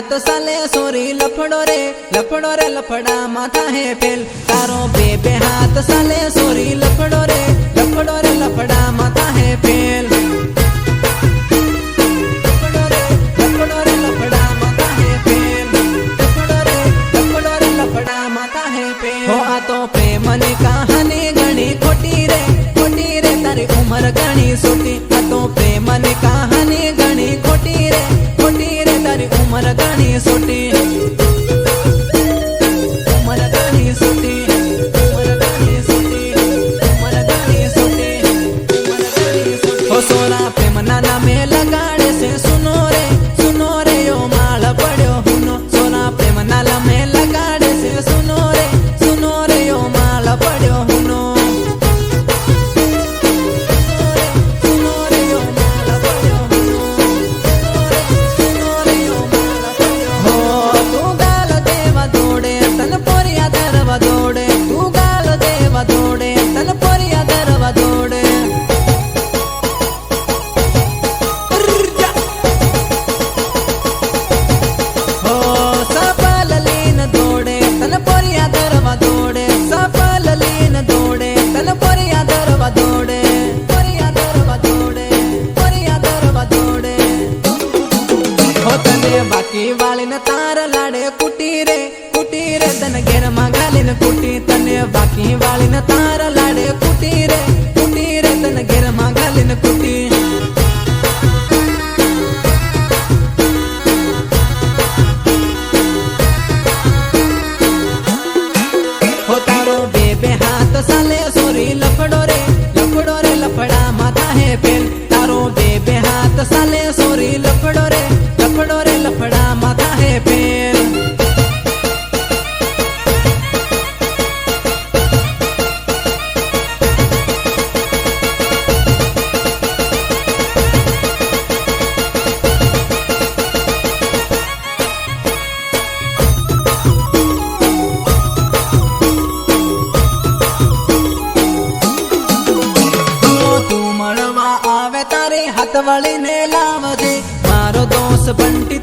हाथ साले सोरी लफड़ो रे लफड़ा माथा है फेल तारो बेबे हाथ साले सोरी लफड़ो रे लफड़ा माथा है फेल लफड़ा माथा है फेल लफड़ा माथा है फेल हो आ तो प्रेम ने कहानी घणी खोटी रे तारी उम्र घणी सोटी आ तो प्रेम ने कहानी घणी खोटी रे तारी उम्र घणी सोटी सोना प्रेम नाना में लगाड़े से सुनो रे यो माल पड़ो हुनो सोना प्रेम नाला में लगाड़े से सुनो रे यो माल पड़ो हुनो सुनो रे यो माल पड़ो हुनो हो तू गाल देवा दौड़े तन पोरिया दरवा दौड़े तू गाल देवा दौड़े तन पोरिया दरवा दौड़े बाकी वाली न तार लाड़े कुटी रे तन घेर मांगाली न कुटी तने बाकी वाली न तार लाड़े कुटी रे तन घेर मांगाली न कुटी हो तारो बेबे हाथ साले सोरी लफड़ो रे लफड़ा माथा है फेल तारो बेबे हाथ साले सोरी लफड़ो रे लफड़ा माथा है फेल तू मळवा आवे तारे हाथ वाली ने लाव दे मारो दोस्त बंटी